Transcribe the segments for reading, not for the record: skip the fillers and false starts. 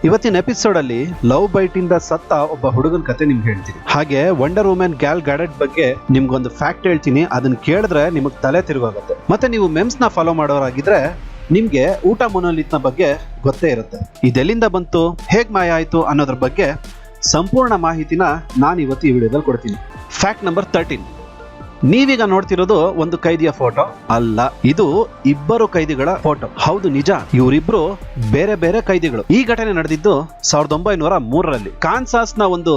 ಇವತ್ತಿನ ಎಪಿಸೋಡ್ ಅಲ್ಲಿ love byte ಇಂದ ಸತ್ತ ಒಬ್ಬ ಹುಡುಗನ ಕತೆ ನಿಮ್ಗೆ ಹೇಳ್ತೀನಿ. ಹಾಗೆ ವಂಡರ್ ವುಮೆನ್ ಗ್ಯಾಲ್ ಗ್ಯಾಡೆಟ್ ಬಗ್ಗೆ ನಿಮ್ಗೊಂದು ಫ್ಯಾಕ್ಟ್ ಹೇಳ್ತೀನಿ. ಅದನ್ನ ಕೇಳಿದ್ರೆ ನಿಮಗ್ ತಲೆ ತಿರುಗೋಗುತ್ತೆ. ಮತ್ತೆ ನೀವು ಮೆಮ್ಸ್ ನ ಫಾಲೋ ಮಾಡೋರಾಗಿದ್ರೆ ನಿಮ್ಗೆ ಊಟ ಮೊನೋಲಿತ್ನ ಬಗ್ಗೆ ಗೊತ್ತೇ ಇರುತ್ತೆ. ಇದೆಲ್ಲಿಂದ ಬಂತು, ಹೇಗ್ ಮಾಯ ಆಯ್ತು ಅನ್ನೋದ್ರ ಬಗ್ಗೆ ಸಂಪೂರ್ಣ ಮಾಹಿತಿನ ನಾನು ಇವತ್ತು ಈ ವಿಡಿಯೋದಲ್ಲಿ ಕೊಡ್ತೀನಿ. Fact number 13. ನೀವೀಗ ನೋಡ್ತಿರೋದು ಒಂದು ಕೈದಿಯ ಫೋಟೋ ಅಲ್ಲ, ಇದು ಇಬ್ಬರು ಕೈದಿಗಳ ಫೋಟೋ. ಹೌದು, ನಿಜ, ಇವರಿಬ್ರು ಬೇರೆ ಬೇರೆ ಕೈದಿಗಳು. ಈ ಘಟನೆ ನಡೆದಿದ್ದು 1903ರಲ್ಲಿ ಕಾನ್ಸಾಸ್ ನ ಒಂದು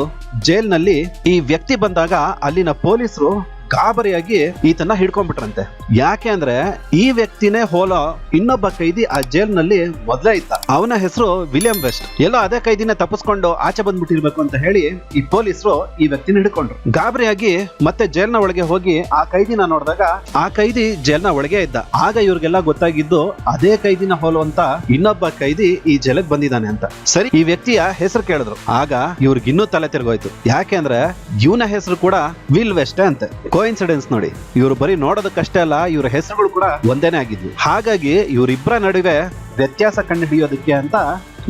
ಜೈಲ್ನಲ್ಲಿ ಈ ವ್ಯಕ್ತಿ ಬಂದಾಗ ಅಲ್ಲಿನ ಪೊಲೀಸರು ಗಾಬರಿಯಾಗಿ ಈತನ ಹಿಡ್ಕೊಂಡ್ಬಿಟ್ರಂತೆ. ಯಾಕೆ ಅಂದ್ರೆ ಈ ವ್ಯಕ್ತಿನೇ ಹೋಲೋ ಇನ್ನೊಬ್ಬ ಕೈದಿ ಆ ಜೈಲ್ ನಲ್ಲಿ ಮೊದಲೇ ಇದ್ದ. ಅವನ ಹೆಸರು ವಿಲಿಯಂ ವೆಸ್ಟ್. ಎಲ್ಲೋ ಅದೇ ಕೈದಿನ ತಪ್ಪಿಸ್ಕೊಂಡು ಆಚೆ ಬಂದ್ಬಿಟ್ಟಿರ್ಬೇಕು ಅಂತ ಹೇಳಿ ಈ ಪೊಲೀಸರು ಈ ವ್ಯಕ್ತಿನ ಹಿಡ್ಕೊಂಡ್ರು. ಗಾಬರಿಯಾಗಿ ಮತ್ತೆ ಜೈಲ್ನ ಒಳಗೆ ಹೋಗಿ ಆ ಕೈದಿನ ನೋಡಿದಾಗ ಆ ಕೈದಿ ಜೈಲ್ನ ಒಳಗೆ ಇದ್ದ. ಆಗ ಇವ್ರಿಗೆಲ್ಲ ಗೊತ್ತಾಗಿದ್ದು ಅದೇ ಕೈದಿನ ಹೋಲೋ ಅಂತ ಇನ್ನೊಬ್ಬ ಕೈದಿ ಈ ಜೈಲಿಗೆ ಬಂದಿದ್ದಾನೆ ಅಂತ. ಸರಿ, ಈ ವ್ಯಕ್ತಿಯ ಹೆಸರು ಕೇಳಿದ್ರು. ಆಗ ಇವ್ರಿಗೆ ಇನ್ನೂ ತಲೆ ತಿರುಗೋಯ್ತು. ಯಾಕೆ ಅಂದ್ರೆ ಇವನ ಹೆಸರು ಕೂಡ ವಿಲ್ ವೆಸ್ಟ್ ಅಂತೆ. ಕೋಇನ್ಸಿಡೆನ್ಸ್ ನೋಡಿ, ಇವರು ಬರೀ ನೋಡೋದಕ್ಕಷ್ಟೇ ಅಲ್ಲ, ಇವರ ಹೆಸರುಗಳು ಕೂಡ ಒಂದೇನೆ ಆಗಿದ್ವು. ಹಾಗಾಗಿ ಇವರಿಬ್ಬರ ನಡುವೆ ವ್ಯತ್ಯಾಸ ಕಂಡುಹಿಡಿಯೋದಕ್ಕೆ ಅಂತ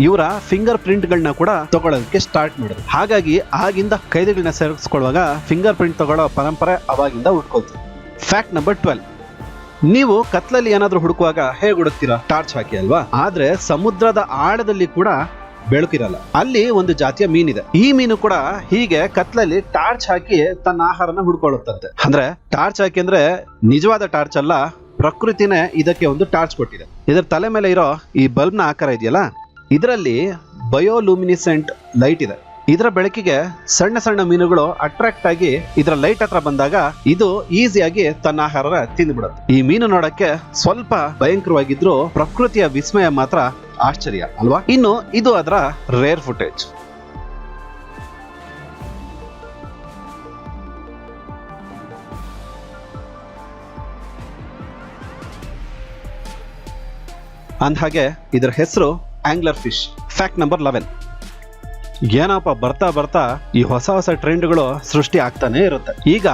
ಇವರ ಫಿಂಗರ್ ಪ್ರಿಂಟ್ ಗಳನ್ನ ಕೂಡ ತಗೊಳ್ಳೋದಕ್ಕೆ ಸ್ಟಾರ್ಟ್ ಮಾಡಿದ್ರು. ಹಾಗಾಗಿ ಆಗಿಂದ ಕೈದಿಗಳನ್ನ ಸೇರಿಸ್ಕೊಳ್ಳುವಾಗ ಫಿಂಗರ್ ಪ್ರಿಂಟ್ ತಗೊಳ್ಳೋ ಪರಂಪರೆ ಅವಾಗಿಂದ ಹುಡ್ಕೊಳ್ತು. Fact number 12. ನೀವು ಕತ್ಲಲ್ಲಿ ಏನಾದ್ರೂ ಹುಡುಕುವಾಗ ಹೇಗೆ ಹುಡುಕ್ತೀರಾ? ಟಾರ್ಚ್ ಹಾಕಿ ಅಲ್ವಾ? ಆದ್ರೆ ಸಮುದ್ರದ ಆಳದಲ್ಲಿ ಕೂಡ ಬೆಳಕಿರಲ್ಲ. ಅಲ್ಲಿ ಒಂದು ಜಾತಿಯ ಮೀನಿದೆ. ಈ ಮೀನು ಕೂಡ ಹೀಗೆ ಕತ್ಲಲ್ಲಿ ಟಾರ್ಚ್ ಹಾಕಿ ತನ್ನ ಆಹಾರನ ಹುಡ್ಕೊಳ್ಳುತ್ತಂತೆ. ಅಂದ್ರೆ ಟಾರ್ಚ್ ಹಾಕಿ ಅಂದ್ರೆ ನಿಜವಾದ ಟಾರ್ಚ್ ಅಲ್ಲ, ಪ್ರಕೃತಿನೇ ಇದಕ್ಕೆ ಒಂದು ಟಾರ್ಚ್ ಕೊಟ್ಟಿದೆ. ಇದರ ತಲೆ ಮೇಲೆ ಇರೋ ಈ ಬಲ್ಬ್ ನ ಆಕಾರ ಇದೆಯಲ್ಲ, ಇದರಲ್ಲಿ ಬಯೋಲೂಮಿನಿಸೆಂಟ್ ಲೈಟ್ ಇದೆ. ಇದರ ಬೆಳಕಿಗೆ ಸಣ್ಣ ಸಣ್ಣ ಮೀನುಗಳು ಅಟ್ರಾಕ್ಟ್ ಆಗಿ ಇದರ ಲೈಟ್ ಹತ್ರ ಬಂದಾಗ ಇದು ಈಸಿಯಾಗಿ ತನ್ನ ಆಹಾರ ತಿಂದ್ಬಿಡುತ್ತೆ. ಈ ಮೀನು ನೋಡಕ್ಕೆ ಸ್ವಲ್ಪ ಭಯಂಕರವಾಗಿದ್ರು ಪ್ರಕೃತಿಯ ವಿಸ್ಮಯ ಮಾತ್ರ ಆಶ್ಚರ್ಯ ಅಲ್ವಾ? ಇನ್ನು ಇದು ಅದರ ರೇರ್ ಫುಟೇಜ್. ಅಂದ್ಹಾಗೆ ಇದರ ಹೆಸರು ಆಂಗ್ಲರ್ ಫಿಶ್. Fact number 11. ಏನಪ್ಪ, ಬರ್ತಾ ಬರ್ತಾ ಈ ಹೊಸ ಹೊಸ ಟ್ರೆಂಡ್ಗಳು ಸೃಷ್ಟಿ ಆಗ್ತಾನೆ ಇರುತ್ತೆ. ಈಗ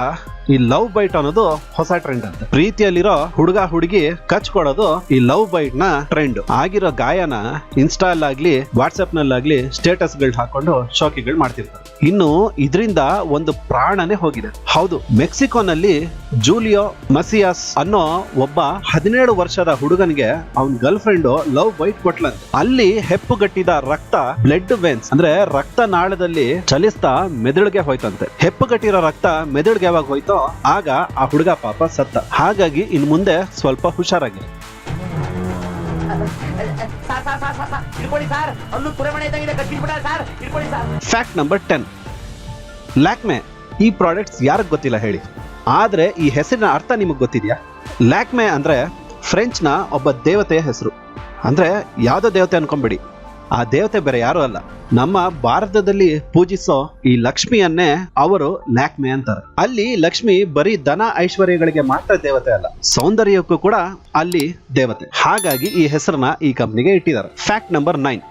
ಈ ಲವ್ ಬೈಟ್ ಅನ್ನೋದು ಹೊಸ ಟ್ರೆಂಡ್ ಅಂತ. ಪ್ರೀತಿಯಲ್ಲಿರೋ ಹುಡುಗ ಹುಡುಗಿ ಕಚ್ಕೊಡೋದು ಈ ಲವ್ ಬೈಟ್ ನ ಟ್ರೆಂಡ್. ಆಗಿರೋ ಗಾಯನ ಇನ್ಸ್ಟಾಲ್ಲಾಗ್ಲಿ ವಾಟ್ಸ್ಆಪ್ ನಲ್ಲಾಗ್ಲಿ ಸ್ಟೇಟಸ್ ಗಳು ಹಾಕೊಂಡು ಶೋಕಿಗಳು ಮಾಡ್ತಿರ್ತಾರೆ. ಇನ್ನು ಇದರಿಂದ ಒಂದು ಪ್ರಾಣನೇ ಹೋಗಿದೆ. ಹೌದು, ಮೆಕ್ಸಿಕೋನಲ್ಲಿ ಜೂಲಿಯೋ ಮಸಿಯಾಸ್ ಅನ್ನೋ ಒಬ್ಬ 17 ವರ್ಷದ ಹುಡುಗನಿಗೆ ಅವನ್ ಗರ್ಲ್ ಫ್ರೆಂಡ್ ಲವ್ ಬೈಟ್ ಕೊಟ್ಲಂತೆ. ಅಲ್ಲಿ ಹೆಪ್ಪುಗಟ್ಟಿದ ರಕ್ತ ಬ್ಲಡ್ ವೇನ್ಸ್ ಅಂದ್ರೆ ರಕ್ತ ನಾಳದಲ್ಲಿ ಚಲಿಸ್ತಾ ಮೆದುಳಿಗೆ ಹೋಯ್ತಂತೆ. ಹೆಪ್ಪುಗಟ್ಟಿರೋ ರಕ್ತ ಮೆದುಳಿಗೆ ಯಾವಾಗ ಹೋಯ್ತೋ ಆಗ ಆ ಹುಡುಗ ಪಾಪ ಸತ್ತ. ಹಾಗಾಗಿ ಇನ್ ಮುಂದೆ ಸ್ವಲ್ಪ ಹುಷಾರಾಗಿ. Fact number 10. ಲ್ಯಾಕ್ಮೆ. ಈ ಪ್ರಾಡಕ್ಟ್ಸ್ ಯಾರಿಗೆ ಗೊತ್ತಿಲ್ಲ ಹೇಳಿ, ಆದ್ರೆ ಈ ಹೆಸರಿನ ಅರ್ಥ ನಿಮಗ್ ಗೊತ್ತಿದ್ಯಾ? ಲ್ಯಾಕ್ಮೆ ಅಂದ್ರೆ ಫ್ರೆಂಚ್ ನ ಒಬ್ಬ ದೇವತೆಯ ಹೆಸರು. ಅಂದ್ರೆ ಯಾವ್ದೋ ದೇವತೆ ಅನ್ಕೊಂಬಿಡಿ, ಆ ದೇವತೆ ಬೇರೆ ಯಾರು ಅಲ್ಲ, ನಮ್ಮ ಭಾರತದಲ್ಲಿ ಪೂಜಿಸೋ ಈ ಲಕ್ಷ್ಮಿಯನ್ನೇ ಅವರು ಲ್ಯಾಕ್ಮೆ ಅಂತಾರೆ. ಅಲ್ಲಿ ಲಕ್ಷ್ಮಿ ಬರೀ ಧನ ಐಶ್ವರ್ಯಗಳಿಗೆ ಮಾತ್ರ ದೇವತೆ ಅಲ್ಲ, ಸೌಂದರ್ಯಕ್ಕೂ ಕೂಡ ಅಲ್ಲಿ ದೇವತೆ. ಹಾಗಾಗಿ ಈ ಹೆಸರನ್ನ ಈ ಕಂಪ್ನಿಗೆ ಇಟ್ಟಿದ್ದಾರೆ. Fact number 9.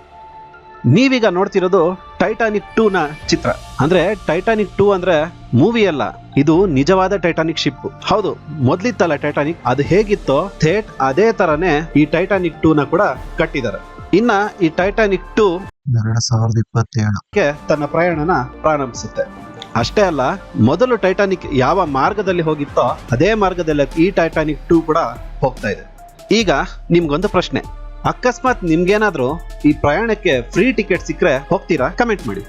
ನೀವೀಗ ನೋಡ್ತಿರೋದು ಟೈಟಾನಿಕ್ 2 ನ ಚಿತ್ರ. ಅಂದ್ರೆ ಟೈಟಾನಿಕ್ 2 ಅಂದ್ರೆ ಮೂವಿ ಅಲ್ಲ, ಇದು ನಿಜವಾದ ಟೈಟಾನಿಕ್ ಶಿಪ್. ಹೌದು, ಮೊದ್ಲಿತ್ತಲ್ಲ ಟೈಟಾನಿಕ್, ಅದು ಹೇಗಿತ್ತೋ ಥೇಟ್ ಅದೇ ತರನೇ ಈ ಟೈಟಾನಿಕ್ 2 ನ ಕೂಡ ಕಟ್ಟಿದ್ದಾರೆ. ಇನ್ನ ಈ ಟೈಟಾನಿಕ್ 2 2027 ತನ್ನ ಪ್ರಯಾಣನ ಪ್ರಾರಂಭಿಸುತ್ತೆ. ಅಷ್ಟೇ ಅಲ್ಲ, ಮೊದಲು ಟೈಟಾನಿಕ್ ಯಾವ ಮಾರ್ಗದಲ್ಲಿ ಹೋಗಿತ್ತೋ ಅದೇ ಮಾರ್ಗದಲ್ಲಿ ಈ ಟೈಟಾನಿಕ್ 2 ಕೂಡ ಹೋಗ್ತಾ ಇದೆ. ಈಗ ನಿಮ್ಗೊಂದು ಪ್ರಶ್ನೆ, ಅಕಸ್ಮಾತ್ ನಿಮ್ಗೇನಾದ್ರೂ ಈ ಪ್ರಯಾಣಕ್ಕೆ ಫ್ರೀ ಟಿಕೆಟ್ ಸಿಕ್ಕರೆ ಹೋಗ್ತೀರಾ? ಕಮೆಂಟ್ ಮಾಡಿ.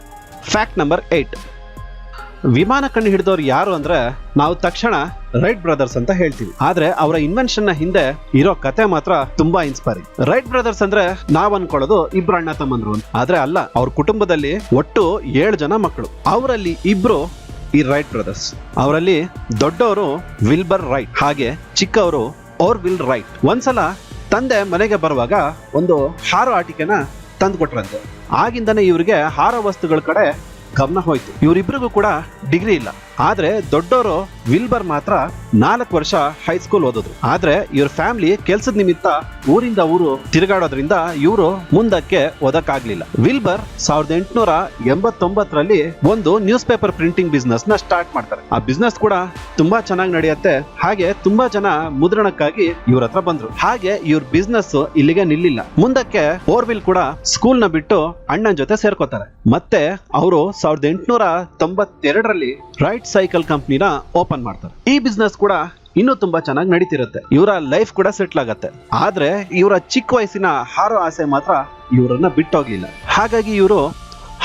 Fact number 8. ವಿಮಾನ ಕಂಡು ಹಿಡಿದವ್ರು ಯಾರು ಅಂದ್ರೆ ನಾವು ತಕ್ಷಣ ರೈಟ್ ಬ್ರದರ್ಸ್ ಅಂತ ಹೇಳ್ತೀವಿ. ಆದ್ರೆ ಅವರ ಇನ್ವೆನ್ಷನ್ ನ ಹಿಂದೆ ಇರೋ ಕತೆ ಮಾತ್ರ ತುಂಬಾ ಇನ್ಸ್ಪೈರಿಂಗ್. ರೈಟ್ ಬ್ರದರ್ಸ್ ಅಂದ್ರೆ ನಾವ್ ಅನ್ಕೊಳ್ಳೋದು ಇಬ್ರು ಅಣ್ಣ ತಮ್ಮಂದ್ರು ಅಂತ, ಆದ್ರೆ ಅಲ್ಲ. ಅವ್ರ ಕುಟುಂಬದಲ್ಲಿ ಒಟ್ಟು 7 ಜನ ಮಕ್ಕಳು. ಅವರಲ್ಲಿ ಇಬ್ರು ಈ ರೈಟ್ ಬ್ರದರ್ಸ್. ಅವರಲ್ಲಿ ದೊಡ್ಡವರು ವಿಲ್ಬರ್ ರೈಟ್, ಹಾಗೆ ಚಿಕ್ಕವರು ಓರ್ವಿಲ್ ರೈಟ್. ಒಂದ್ಸಲ ತಂದೆ ಮನೆಗೆ ಬರುವಾಗ ಒಂದು ಹಾರೋ ಆಟಿಕೆನ ತಂದು ಕೊಟ್ರಂತೆ. ಆಗಿಂದನೇ ಇವ್ರಿಗೆ ಹಾರೋ ವಸ್ತುಗಳ ಕಡೆ ಗಮನ ಹೋಯ್ತು. ಇವರಿಬ್ರಿಗೂ ಕೂಡ ಡಿಗ್ರಿ ಇಲ್ಲ. ಆದ್ರೆ ದೊಡ್ಡವರು ವಿಲ್ಬರ್ ಮಾತ್ರ 4 ವರ್ಷ ಹೈಸ್ಕೂಲ್ ಓದಿದ್ರು. ಆದ್ರೆ ಇವ್ರ ಫ್ಯಾಮಿಲಿ ಕೆಲ್ಸದ ನಿಮಿತ್ತ ಊರಿಂದ ಊರು ತಿರುಗಾಡೋದ್ರಿಂದ ಇವರು ಮುಂದಕ್ಕೆ ಓದಕ್ಕಾಗ್ಲಿಲ್ಲ. ವಿಲ್ಬರ್ 1889ರಲ್ಲಿ ಒಂದು ನ್ಯೂಸ್ ಪೇಪರ್ ಪ್ರಿಂಟಿಂಗ್ ಬಿಸ್ನೆಸ್ ನ ಸ್ಟಾರ್ಟ್ ಮಾಡ್ತಾರೆ. ಆ ಬಿಸ್ನೆಸ್ ಕೂಡ ತುಂಬಾ ಚೆನ್ನಾಗಿ ನಡೆಯುತ್ತೆ. ಹಾಗೆ ತುಂಬಾ ಜನ ಮುದ್ರಣಕ್ಕಾಗಿ ಇವ್ರ ಹತ್ರ ಬಂದ್ರು. ಹಾಗೆ ಇವ್ರ ಬಿಸ್ನೆಸ್ ಇಲ್ಲಿಗೆ ನಿಲ್ಲಿಲ್ಲ. ಮುಂದಕ್ಕೆ ಓರ್ವಿಲ್ ಕೂಡ ಸ್ಕೂಲ್ ನ ಬಿಟ್ಟು ಅಣ್ಣನ ಜೊತೆ ಸೇರ್ಕೋತಾರೆ. ಮತ್ತೆ ಅವರು 1892ರಲ್ಲಿ ರೈಟ್ ಸೈಕಲ್ ಕಂಪ್ನಿನ ಓಪನ್ ಮಾಡ್ತಾರೆ. ಈ ಬಿಸ್ನೆಸ್ ಕೂಡ ಇನ್ನೂ ತುಂಬಾ ಚೆನ್ನಾಗಿ ನಡೀತಿರುತ್ತೆ. ಇವರ ಲೈಫ್ ಕೂಡ ಸೆಟ್ಲ್ ಆಗತ್ತೆ. ಆದ್ರೆ ಇವರ ಚಿಕ್ಕ ವಯಸ್ಸಿನ ಹಾರೋ ಆಸೆ ಮಾತ್ರ ಇವರನ್ನ ಬಿಟ್ಟೋಗ್ಲಿಲ್ಲ. ಹಾಗಾಗಿ ಇವರು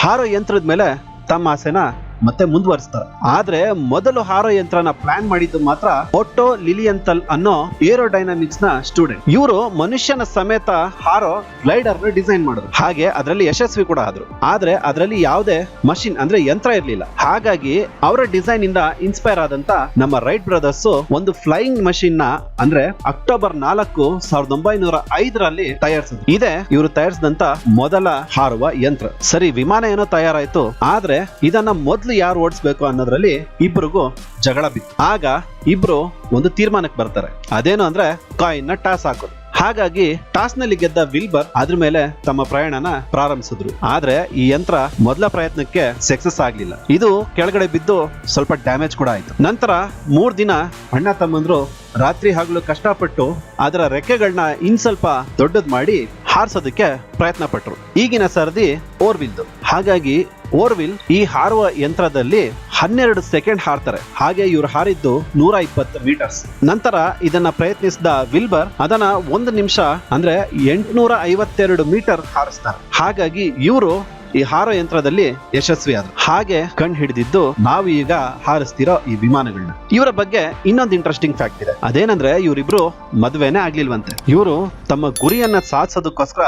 ಹಾರೋ ಯಂತ್ರದ ಮೇಲೆ ತಮ್ಮ ಆಸೆನ ಮತ್ತೆ ಮುಂದುವರಿಸ್ತಾರೆ. ಆದ್ರೆ ಮೊದಲು ಹಾರೋ ಯಂತ್ರನ ಪ್ಲಾನ್ ಮಾಡಿದ್ದು ಮಾತ್ರ ಒಟ್ಟೋ ಲಿಲಿಯಂತಲ್ ಅನ್ನೋ ಏರೋಡೈನಾಮಿಕ್ಸ್ ನ ಸ್ಟೂಡೆಂಟ್. ಇವರು ಮನುಷ್ಯನ ಸಮೇತ ಹಾರೋ ಗ್ಲೈಡರ್ ನ ಡಿಸೈನ್ ಮಾಡಿದ್ರು. ಹಾಗೆ ಅದರಲ್ಲಿ ಯಶಸ್ವಿ ಕೂಡ ಆದ್ರು. ಆದ್ರೆ ಅದರಲ್ಲಿ ಯಾವುದೇ ಮಷಿನ್ ಅಂದ್ರೆ ಯಂತ್ರ ಇರ್ಲಿಲ್ಲ. ಹಾಗಾಗಿ ಅವರ ಡಿಸೈನ್ ಇಂದ ಇನ್ಸ್ಪೈರ್ ಆದಂತ ನಮ್ಮ ರೈಟ್ ಬ್ರದರ್ಸ್ ಒಂದು ಫ್ಲೈಯಿಂಗ್ ಮಷಿನ್ ನ ಅಂದ್ರೆ ಅಕ್ಟೋಬರ್ 4, 1905ರಲ್ಲಿ ತಯಾರಿಸಿದ್ರು. ಇದೇ ಇವರು ತಯಾರಿಸಿದಂತ ಮೊದಲ ಹಾರುವ ಯಂತ್ರ. ಸರಿ, ವಿಮಾನ ಏನೋ ತಯಾರಾಯ್ತು. ಆದ್ರೆ ಇದನ್ನ ಮೊದಲು ಯಾರು ಓಡಿಸ್ಬೇಕು ಅನ್ನೋದ್ರಲ್ಲಿ ಇಬ್ರಿಗೂ ಜಗಳ ಬಿತ್ತು. ಆಗ ಇಬ್ರು ಒಂದು ತೀರ್ಮಾನಕ್ಕೆ ಬರ್ತಾರೆ. ಅದೇನು ಅಂದ್ರೆ ಕಾಯಿನ್ ನ ಟಾಸ್ ಹಾಕೋದು. ಹಾಗಾಗಿ ಟಾಸ್ ನಲ್ಲಿ ಗೆದ್ದ ವಿಲ್ಬರ್ ಅದ್ರ ಮೇಲೆ ತಮ್ಮ ಪ್ರಯಾಣನ ಪ್ರಾರಂಭಿಸಿದ್ರು. ಆದ್ರೆ ಈ ಯಂತ್ರ ಮೊದಲ ಪ್ರಯತ್ನಕ್ಕೆ ಸಕ್ಸಸ್ ಆಗ್ಲಿಲ್ಲ. ಇದು ಕೆಳಗಡೆ ಬಿದ್ದು ಸ್ವಲ್ಪ ಡ್ಯಾಮೇಜ್ ಕೂಡ ಆಯ್ತು. ನಂತರ 3 ದಿನ ಅಣ್ಣ ತಮ್ಮಂದ್ರು ರಾತ್ರಿ ಹಗಲು ಕಷ್ಟಪಟ್ಟು ಅದರ ರೆಕ್ಕೆಗಳನ್ನ ಸ್ವಲ್ಪ ದೊಡ್ಡದ್ ಮಾಡಿ ಹಾರಿಸೋದಕ್ಕೆ ಪ್ರಯತ್ನ ಪಟ್ರು. ಈಗಿನ ಸರದಿ ಓರ್ವಿಲ್ದು. ಹಾಗಾಗಿ ಓರ್ವಿಲ್ ಈ ಹಾರುವ ಯಂತ್ರದಲ್ಲಿ 12 ಸೆಕೆಂಡ್ ಹಾರ್ತಾರೆ. ಹಾಗೆ ಇವ್ರು ಹಾರಿದ್ದು 120 ಮೀಟರ್ಸ್. ನಂತರ ಇದನ್ನ ಪ್ರಯತ್ನಿಸಿದ ವಿಲ್ಬರ್ ಅದನ್ನ 1 ನಿಮಿಷ ಅಂದ್ರೆ 852 ಮೀಟರ್ ಹಾರಿಸ್ತಾರೆ. ಹಾಗಾಗಿ ಇವರು ಈ ಹಾರೋ ಯಂತ್ರದಲ್ಲಿ ಯಶಸ್ವಿ ಆದ್ರು. ಹಾಗೆ ಕಂಡು ಹಿಡಿದಿದ್ದು ನಾವು ಈಗ ಹಾರಿಸ್ತಿರೋ ಈ ವಿಮಾನಗಳನ್ನ. ಇವರ ಬಗ್ಗೆ ಇನ್ನೊಂದು ಇಂಟ್ರೆಸ್ಟಿಂಗ್ ಫ್ಯಾಕ್ಟ್ ಇದೆ. ಅದೇನಂದ್ರೆ ಇವರಿಬ್ರು ಮದ್ವೆನೇ ಆಗ್ಲಿಲ್ವಂತೆ. ಇವರು ತಮ್ಮ ಗುರಿಯನ್ನ ಸಾಧಿಸೋದಕ್ಕೋಸ್ಕರ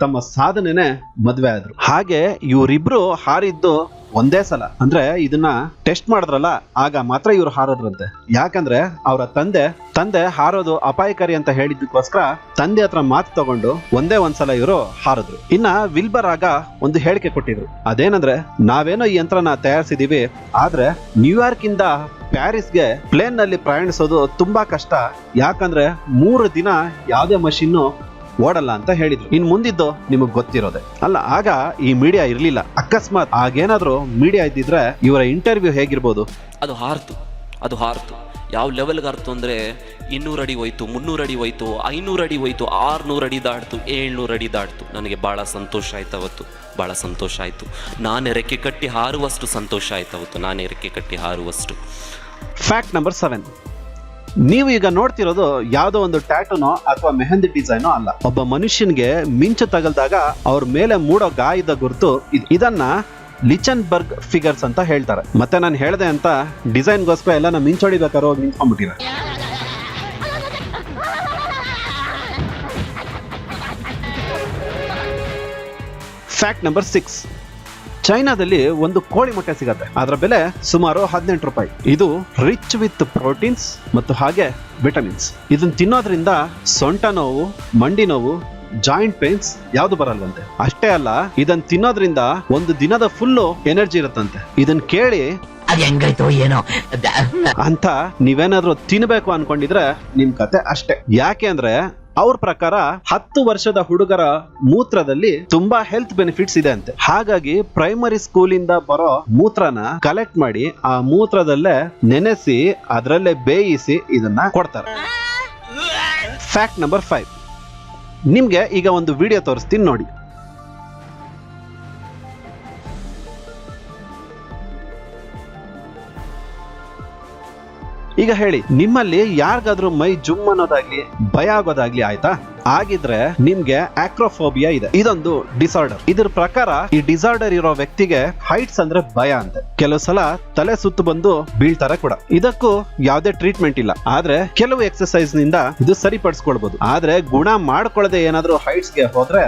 ತಮ್ಮ ಸಾಧನೆನೆ ಮದ್ವೆ ಆದ್ರು. ಹಾಗೆ ಇವರಿಬ್ರು ಹಾರಿದ್ದು ಒಂದೇ ಸಲ. ಅಂದ್ರೆ ಇದನ್ನ ಟೆಸ್ಟ್ ಮಾಡಿದ್ರಲ್ಲ, ಆಗ ಮಾತ್ರ ಇವ್ರು ಹಾರೋದ್ರಂತೆ. ಯಾಕಂದ್ರೆ ಅವರ ತಂದೆ ಹಾರೋದು ಅಪಾಯಕಾರಿ ಅಂತ ಹೇಳಿದ್ದಕ್ಕೋಸ್ಕರ ತಂದೆ ಹತ್ರ ಮಾತು ತಗೊಂಡು ಒಂದ್ಸಲ ಇವರು ಹಾರಿದ್ರು. ಇನ್ನ ವಿಲ್ಬರ್ ಆಗ ಒಂದು ಹೇಳಿಕೆ ಕೊಟ್ಟಿದ್ರು. ಅದೇನಂದ್ರೆ, ನಾವೇನೋ ಈ ಯಂತ್ರನ ತಯಾರಿಸಿದೀವಿ, ಆದ್ರೆ ನ್ಯೂಯಾರ್ಕ್ ಇಂದ ಪ್ಯಾರಿಸ್ಗೆ ಪ್ಲೇನ್ ನಲ್ಲಿ ಪ್ರಯಾಣಿಸೋದು ತುಂಬಾ ಕಷ್ಟ. ಯಾಕಂದ್ರೆ 3 ದಿನ ಯಾವುದೇ ಮಷೀನ್ ಓಡಲ್ಲ ಅಂತ ಹೇಳಿದ್ರು. ಇನ್ ಮುಂದಿದ್ದು ನಿಮಗ್ ಗೊತ್ತಿರೋದೆ ಅಲ್ಲ. ಆಗ ಈ ಮೀಡಿಯಾ ಇರ್ಲಿಲ್ಲ. ಅಕಸ್ಮಾತ್ ಆಗೇನಾದ್ರೂ ಮೀಡಿಯಾ ಇದ್ದಿದ್ರೆ ಇವರ ಇಂಟರ್ವ್ಯೂ ಹೇಗಿರ್ಬೋದು. ಅದು ಹಾರ್ತು ಯಾವ ಲೆವೆಲ್ಗೆ ಹಾರ್ತು ಅಂದ್ರೆ 200 ಅಡಿ ಹೋಯ್ತು, 300 ಅಡಿ ಹೋಯ್ತು, 500 ಅಡಿ ಹೋಯ್ತು, 600 ಅಡಿ ದಾಟ್ತು, 700 ಅಡಿ ದಾಟ್ತು. ನನಗೆ ಬಹಳ ಸಂತೋಷ ಆಯ್ತು ಅವತ್ತು. ಬಹಳ ಸಂತೋಷ ಆಯ್ತು. ನಾನೇ ರೆಕ್ಕೆ ಕಟ್ಟಿ ಹಾರುವಷ್ಟು ಸಂತೋಷ ಆಯ್ತು ಅವತ್ತು. ನಾನೇ ರೆಕ್ಕೆ ಕಟ್ಟಿ ಹಾರುವಷ್ಟು. Fact number 7. ನೀವು ಈಗ ನೋಡ್ತಿರೋದು ಯಾವುದೋ ಒಂದು ಟ್ಯಾಟೂನೋ ಅಥವಾ ಮೆಹಂದಿ ಡಿಸೈನೋ ಅಲ್ಲ. ಒಬ್ಬ ಮನುಷ್ಯನ್ಗೆ ಮಿಂಚು ತಗಲ್ದಾಗ ಅವ್ರ ಮೇಲೆ ಮೂಡೋ ಗಾಯದ ಗುರುತು ಇದನ್ನ ಲಿಚನ್ಬರ್ಗ್ ಫಿಗರ್ಸ್ ಅಂತ ಹೇಳ್ತಾರೆ. ಮತ್ತೆ ನಾನು ಹೇಳ್ದೆ ಅಂತ ಡಿಸೈನ್ಗೋಸ್ಕರ ಎಲ್ಲ ಮಿಂಚೊಡಿಬೇಕಾರೋ ನಿಂತ್ಕೊಂಡ್ಬಿಟ್ಟಿರ. Fact number 6. ಚೈನಾದಲ್ಲಿ ಒಂದು ಕೋಳಿ ಮೊಟ್ಟೆ ಸಿಗತ್ತೆ. ಅದರ ಬೆಲೆ ಸುಮಾರು 18 ರೂಪಾಯಿ. ಇದು ರಿಚ್ ವಿತ್ ಪ್ರೋಟೀನ್ಸ್ ಮತ್ತು ಹಾಗೆ ವಿಟಮಿನ್ಸ್. ಇದನ್ನ ತಿನ್ನೋದ್ರಿಂದ ಸೊಂಟ ನೋವು, ಮಂಡಿ ನೋವು, ಜಾಯಿಂಟ್ ಪೇನ್ಸ್ ಯಾವ್ದು ಬರಲ್ವಂತೆ. ಅಷ್ಟೇ ಅಲ್ಲ, ಇದನ್ನ ತಿನ್ನೋದ್ರಿಂದ ಒಂದು ದಿನದ ಫುಲ್ಲು ಎನರ್ಜಿ ಇರುತ್ತಂತೆ. ಇದನ್ನ ಕೇಳಿ ಏನೋ ಅಂತ ನೀವೇನಾದ್ರೂ ತಿನ್ಬೇಕು ಅನ್ಕೊಂಡಿದ್ರೆ ನಿಮ್ ಕತೆ ಅಷ್ಟೇ. ಯಾಕೆ ಅಂದ್ರೆ ಅವ್ರ ಪ್ರಕಾರ 10 ವರ್ಷದ ಹುಡುಗರ ಮೂತ್ರದಲ್ಲಿ ತುಂಬಾ ಹೆಲ್ತ್ ಬೆನಿಫಿಟ್ಸ್ ಇದೆ ಅಂತೆ. ಹಾಗಾಗಿ ಪ್ರೈಮರಿ ಸ್ಕೂಲಿಂದ ಬರೋ ಮೂತ್ರನ ಕಲೆಕ್ಟ್ ಮಾಡಿ ಆ ಮೂತ್ರದಲ್ಲೇ ನೆನೆಸಿ ಅದರಲ್ಲೇ ಬೇಯಿಸಿ ಇದನ್ನ ಕೊಡ್ತಾರೆ. Fact number 5. ನಿಮ್ಗೆ ಈಗ ಒಂದು ವಿಡಿಯೋ ತೋರಿಸ್ತೀನಿ ನೋಡಿ. ಈಗ ಹೇಳಿ, ನಿಮ್ಮಲ್ಲಿ ಯಾರಿಗಾದ್ರೂ ಮೈ ಜುಮ್ ಅನ್ನೋದಾಗ್ಲಿ ಭಯ ಆಗೋದಾಗ್ಲಿ ಆಯ್ತಾ? ಆಗಿದ್ರೆ ನಿಮ್ಗೆ ಆಕ್ರೋಫೋಬಿಯಾ ಇದೆ. ಇದೊಂದು ಡಿಸಾರ್ಡರ್. ಇದ್ರ ಪ್ರಕಾರ ಈ ಡಿಸಾರ್ಡರ್ ಇರೋ ವ್ಯಕ್ತಿಗೆ ಹೈಟ್ಸ್ ಅಂದ್ರೆ ಭಯ ಅಂತೆ. ಕೆಲವು ಸಲ ತಲೆ ಸುತ್ತು ಬಂದು ಬೀಳ್ತಾರೆ ಕೂಡ. ಇದಕ್ಕೂ ಯಾವುದೇ ಟ್ರೀಟ್ಮೆಂಟ್ ಇಲ್ಲ. ಆದ್ರೆ ಕೆಲವು ಎಕ್ಸರ್ಸೈಸ್ ನಿಂದ ಇದು ಸರಿಪಡಿಸ್ಕೊಳ್ಬಹುದು. ಆದ್ರೆ ಗುಣ ಮಾಡ್ಕೊಳ್ಳದೆ ಏನಾದ್ರೂ ಹೈಟ್ಸ್ ಗೆ ಹೋದ್ರೆ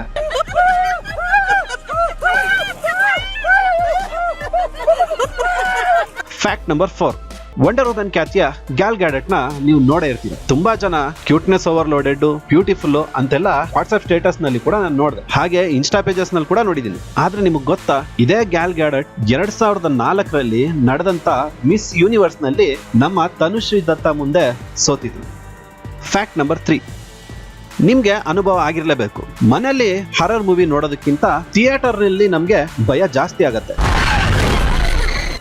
ಫ್ಯಾಕ್ಟ್ ನಂಬರ್ 4. ವಂಡರ್ ವುಮನ್ ಖ್ಯಾತಿಯ ಗ್ಯಾಲ್ ಗ್ಯಾಡೆಟ್ ನ ನೀವು ನೋಡೇ ಇರ್ತೀರ. ತುಂಬಾ ಜನ ಕ್ಯೂಟ್ನೆಸ್ ಓವರ್ಲೋಡೆಡ್, ಬ್ಯೂಟಿಫುಲ್ ಅಂತೆಲ್ಲ ವಾಟ್ಸ್ಆಪ್ ಸ್ಟೇಟಸ್ ನಲ್ಲಿ ಕೂಡ ನಾನು ನೋಡಿದೆ, ಹಾಗೆ ಇನ್ಸ್ಟಾ ಪೇಜಸ್ ನಲ್ಲಿ ಕೂಡ ನೋಡಿದ್ದೀನಿ. ಆದ್ರೆ ನಿಮಗೆ ಗೊತ್ತಾ, ಇದೇ ಗ್ಯಾಲ್ ಗ್ಯಾಡೆಟ್ 2004ರಲ್ಲಿ ನಡೆದಂತ ಮಿಸ್ ಯೂನಿವರ್ಸ್ ನಲ್ಲಿ ನಮ್ಮ ತನುಶ್ರೀ ದತ್ತಾ ಮುಂದೆ ಸೋತಿದ್ರು. ಫ್ಯಾಕ್ಟ್ ನಂಬರ್ 3, ನಿಮ್ಗೆ ಅನುಭವ ಆಗಿರ್ಲೇಬೇಕು. ಮನೆಯಲ್ಲಿ ಹಾರರ್ ಮೂವಿ ನೋಡೋದಕ್ಕಿಂತ ಥಿಯೇಟರ್ ನಲ್ಲಿ ನಮ್ಗೆ ಭಯ ಜಾಸ್ತಿ ಆಗತ್ತೆ.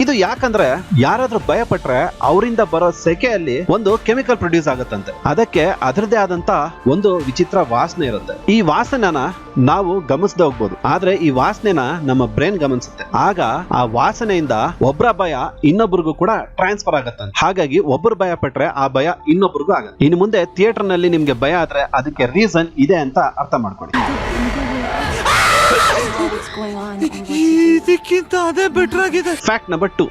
ಇದು ಯಾಕಂದ್ರೆ ಯಾರಾದ್ರೂ ಭಯ ಪಟ್ರೆ ಅವರಿಂದ ಬರೋ ಸೆಕೆಯಲ್ಲಿ ಒಂದು ಕೆಮಿಕಲ್ ಪ್ರೊಡ್ಯೂಸ್ ಆಗುತ್ತಂತೆ. ಅದಕ್ಕೆ ಅದರದೇ ಆದಂತ ಒಂದು ವಿಚಿತ್ರ ವಾಸನೆ ಇರುತ್ತೆ. ಈ ವಾಸನೆನ ನಾವು ಗಮನಿಸದೆ ಹೋಗ್ಬೋದು, ಆದ್ರೆ ಈ ವಾಸನೆನ ನಮ್ಮ ಬ್ರೈನ್ ಗಮನಿಸುತ್ತೆ. ಆಗ ಆ ವಾಸನೆಯಿಂದ ಒಬ್ಬರ ಭಯ ಇನ್ನೊಬ್ರಿಗೂ ಕೂಡ ಟ್ರಾನ್ಸ್ಫರ್ ಆಗತ್ತಂತೆ. ಹಾಗಾಗಿ ಒಬ್ಬರು ಭಯ ಪಟ್ರೆ ಆ ಭಯ ಇನ್ನೊಬ್ರಿಗೂ ಆಗತ್ತೆ. ಇನ್ನು ಮುಂದೆ ಥಿಯೇಟರ್ ನಲ್ಲಿ ನಿಮ್ಗೆ ಭಯ ಆದ್ರೆ ಅದಕ್ಕೆ ರೀಸನ್ ಇದೆ ಅಂತ ಅರ್ಥ ಮಾಡ್ಕೊಳ್ಳಿ. ಫ್ಯಾಕ್ಟ್ ನಂಬರ್ 2,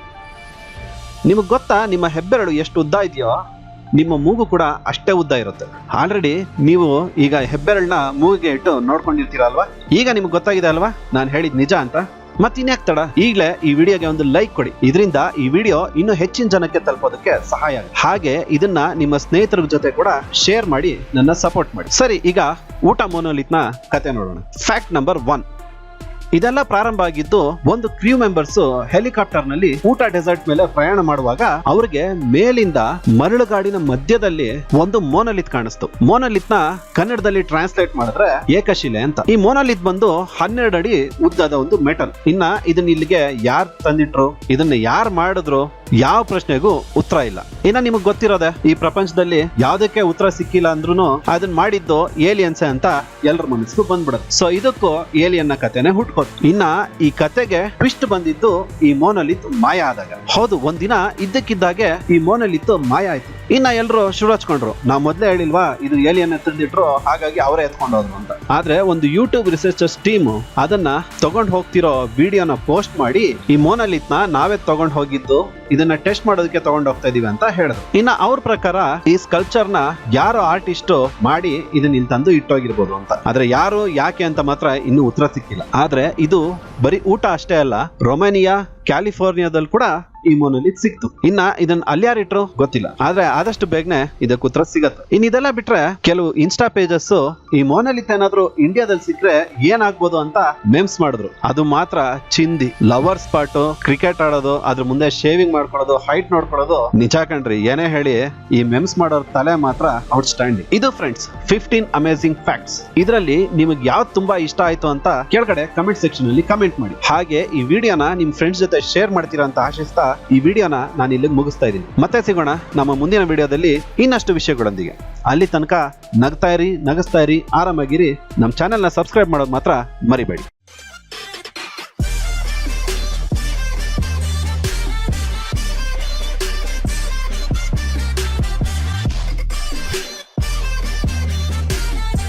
ನಿಮಗೆ ಗೊತ್ತಾ, ನಿಮ್ಮ ಹೆಬ್ಬೆರಳು ಎಷ್ಟು ಉದ್ದ ಇದೆಯೋ ನಿಮ್ಮ ಮೂಗು ಕೂಡ ಅಷ್ಟೇ ಉದ್ದ ಇರುತ್ತೆ. ಆಲ್ರೆಡಿ ನೀವು ಈಗ ಹೆಬ್ಬೆರಳನ್ನ ಮೂಗಿಗೆ ಇಟ್ಟು ನೋಡ್ಕೊಂಡಿರ್ತೀರಲ್ವಾ? ಈಗ ನಿಮ್ಗೆ ಗೊತ್ತಾಗಿದೆ ಅಲ್ವಾ ನಾನು ಹೇಳಿದ್ ನಿಜ ಅಂತ? ಮತ್ತಿನ್ಯಾಕ್ ತಡ, ಈಗಲೇ ಈ ವಿಡಿಯೋಗೆ ಒಂದು ಲೈಕ್ ಕೊಡಿ. ಇದರಿಂದ ಈ ವಿಡಿಯೋ ಇನ್ನೂ ಹೆಚ್ಚಿನ ಜನಕ್ಕೆ ತಲುಪೋದಕ್ಕೆ ಸಹಾಯ ಆಗುತ್ತೆ. ಹಾಗೆ ಇದನ್ನ ನಿಮ್ಮ ಸ್ನೇಹಿತರ ಜೊತೆ ಕೂಡ ಶೇರ್ ಮಾಡಿ ನನ್ನ ಸಪೋರ್ಟ್ ಮಾಡಿ. ಸರಿ, ಈಗ ಊಟ ಮೊನೋಲಿತ್ನ ಕತೆ ನೋಡೋಣ. ಫ್ಯಾಕ್ಟ್ ನಂಬರ್ 1, ಇದೆಲ್ಲ ಪ್ರಾರಂಭ ಆಗಿದ್ದು ಒಂದು ಕ್ರೂ ಮೆಂಬರ್ಸ್ ಹೆಲಿಕಾಪ್ಟರ್ ನಲ್ಲಿ ಊಟ ಡೆಸರ್ಟ್ ಮೇಲೆ ಪ್ರಯಾಣ ಮಾಡುವಾಗ ಅವ್ರಿಗೆ ಮೇಲಿಂದ ಮರಳುಗಾಡಿನ ಮಧ್ಯದಲ್ಲಿ ಒಂದು ಮೋನಲಿತ್ ಕಾಣಿಸ್ತು. ಮೋನಲಿತ್ ನ ಕನ್ನಡದಲ್ಲಿ ಟ್ರಾನ್ಸ್ಲೇಟ್ ಮಾಡಿದ್ರೆ ಏಕಶಿಲೆ ಅಂತ. ಈ ಮೋನಲಿತ್ ಬಂದು 12 ಅಡಿ ಉದ್ದದ ಒಂದು ಮೆಟಲ್. ಇನ್ನ ಇದನ್ನ ಇಲ್ಲಿಗೆ ಯಾರು ತಂದಿಟ್ರು, ಇದನ್ನ ಯಾರು ಮಾಡಿದ್ರು, ಯಾವ ಪ್ರಶ್ನೆಗೂ ಉತ್ತರ ಇಲ್ಲ. ಇನ್ನ ನಿಮಗ್ ಗೊತ್ತಿರೋದೆ, ಈ ಪ್ರಪಂಚದಲ್ಲಿ ಯಾವ್ದಕ್ಕೆ ಉತ್ತರ ಸಿಕ್ಕಿಲ್ಲ ಅಂದ್ರೂ ಅದನ್ನ ಮಾಡಿದ್ದು ಏಲಿಯನ್ಸ್ ಅಂತ ಎಲ್ರ ಮನಸ್ಸು ಬಂದ್ಬಿಡುತ್ತೆ. ಸೊ ಇದಕ್ಕೂ ಏಲಿಯನ್ ಕತೆನೆ ಹುಟ್ಕೋತು. ಇನ್ನ ಈ ಕತೆಗೆ ಟ್ವಿಸ್ಟ್ ಬಂದಿದ್ದು ಈ ಮೋನಲಿತ್ ಮಾಯ ಆದಾಗ. ಹೌದು, ಒಂದಿನ ಇದ್ದಕ್ಕಿದ್ದಾಗೆ ಈ ಮೋನಲಿತ್ ಮಾಯ ಆಯ್ತು. ಇನ್ನ ಎಲ್ರು ಶುರು ಹಚ್ಕೊಂಡ್ರು, ನಾವ್ ಮೊದ್ಲೇ ಹೇಳಿಲ್ವಾ ಇದು ಏಲಿಯನ್ ತಂದಿಟ್ರು, ಹಾಗಾಗಿ ಅವರೇ ಎತ್ಕೊಂಡು ಹೋದ್ರು ಅಂತ. ಆದ್ರೆ ಒಂದು ಯೂಟ್ಯೂಬ್ ರಿಸರ್ಚರ್ಸ್ ಟೀಮ್ ಅದನ್ನ ತಗೊಂಡ್ ಹೋಗ್ತಿರೋ ವಿಡಿಯೋನ ಪೋಸ್ಟ್ ಮಾಡಿ ಈ ಮೋನಲಿತ್ ನಾವೇ ತಗೊಂಡ್ ಹೋಗಿದ್ದು, ಇದನ್ನ ಟೆಸ್ಟ್ ಮಾಡೋದಕ್ಕೆ ತಗೊಂಡ್ ಹೋಗ್ತಾ ಇದೀವಿ ಅಂತ ಹೇಳಿದ್ರು. ಇನ್ನ ಅವ್ರ ಪ್ರಕಾರ ಈ ಸ್ಕಲ್ಪ್ಚರ್ ನ ಯಾರೋ ಆರ್ಟಿಸ್ಟ್ ಮಾಡಿ ಇದನ್ನ ಇಲ್ಲಿ ತಂದು ಇಟ್ಟೋಗಿರ್ಬೋದು ಅಂತ. ಆದ್ರೆ ಯಾರು, ಯಾಕೆ ಅಂತ ಮಾತ್ರ ಇನ್ನೂ ಉತ್ತರ ಸಿಕ್ಕಿಲ್ಲ. ಆದ್ರೆ ಇದು ಬರೀ ಊಟ ಅಷ್ಟೇ ಅಲ್ಲ, ರೊಮೇನಿಯಾ, ಕ್ಯಾಲಿಫೋರ್ನಿಯಾದಲ್ಲಿ ಕೂಡ ಈ ಮೋನಲಿತ್ ಸಿಕ್ತು. ಇನ್ನ ಇದನ್ನ ಅಲ್ಯಾರಿಟ್ರು ಗೊತ್ತಿಲ್ಲ, ಆದ್ರೆ ಆದಷ್ಟು ಬೇಗನೆ ಇದಕ್ಕೆ ಉತ್ತರ ಸಿಗತ್ತೆ. ಇನ್ ಇದೆಲ್ಲ ಬಿಟ್ರೆ ಕೆಲವು ಇನ್ಸ್ಟಾ ಪೇಜಸ್ ಈ ಮೋನಲಿತ್ ಏನಾದ್ರು ಇಂಡಿಯಾದಲ್ಲಿ ಸಿಕ್ಕರೆ ಏನಾಗ್ಬೋದು ಅಂತ ಮೆಮ್ಸ್ ಮಾಡಿದ್ರು. ಅದು ಮಾತ್ರ ಚಿಂದಿ. ಲವರ್ ಸ್ಪಾಟ್, ಕ್ರಿಕೆಟ್ ಆಡೋದು, ಅದ್ರ ಮುಂದೆ ಶೇವಿಂಗ್ ಮಾಡ್ಕೊಳ್ಳೋದು, ಹೈಟ್ ನೋಡ್ಕೊಳ್ಳೋದು, ನಿಜ ಕಣ್ರಿ. ಏನೇ ಹೇಳಿ ಈ ಮೆಮ್ಸ್ ಮಾಡೋರ್ ತಲೆ ಮಾತ್ರ ಔಟ್ ಸ್ಟ್ಯಾಂಡಿಂಗ್. ಇದು ಫ್ರೆಂಡ್ಸ್ 15 ಅಮೇಸಿಂಗ್ ಫ್ಯಾಕ್ಟ್ಸ್. ಇದರಲ್ಲಿ ನಿಮಗೆ ಯಾವ್ದು ತುಂಬಾ ಇಷ್ಟ ಆಯ್ತು ಅಂತ ಕೆಳಗಡೆ ಕಮೆಂಟ್ ಸೆಕ್ಷನ್ ಅಲ್ಲಿ ಕಮೆಂಟ್ ಮಾಡಿ. ಹಾಗೆ ಈ ವಿಡಿಯೋನ ನಿಮ್ ಫ್ರೆಂಡ್ಸ್ ಜೊತೆ ಶೇರ್ ಮಾಡ್ತೀರಾ ಅಂತ ಆಶಿಸ್ತಾ ಈ ವಿಡಿಯೋನ ನಾನು ಇಲ್ಲಿ ಮುಗಿಸ್ತಾ ಇದ್ದೀನಿ. ಮತ್ತೆ ಸಿಗೋಣ ನಮ್ಮ ಮುಂದಿನ ವಿಡಿಯೋದಲ್ಲಿ ಇನ್ನಷ್ಟು ವಿಷಯಗಳೊಂದಿಗೆ. ಅಲ್ಲಿ ತನಕ ನಗ್ತಾ ಇರಿ, ನಗಿಸ್ತಾ ಇರಿ, ಆರಾಮಾಗಿರಿ. ನಮ್ಮ ಚಾನೆಲ್ನ ಸಬ್ಸ್ಕ್ರೈಬ್ ಮಾಡೋದು ಮಾತ್ರ ಮರಿಬೇಡಿ.